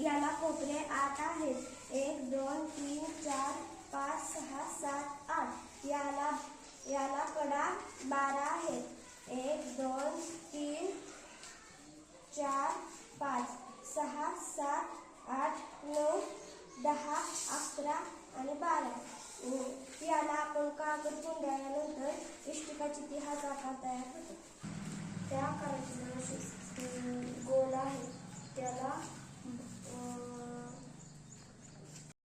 याला कोपरे 8 आहेत. 1 2 3 4 5 6 7 8. याला कडा 12 आहेत. 1 2 3 4 5 6 7 8 9 10 11 आणि 12. याला आपण कागद गुंडाळल्यानंतर इष्टिकाची 3 आकार तयार होतो. त्या आकाराची गोल आहे त्याला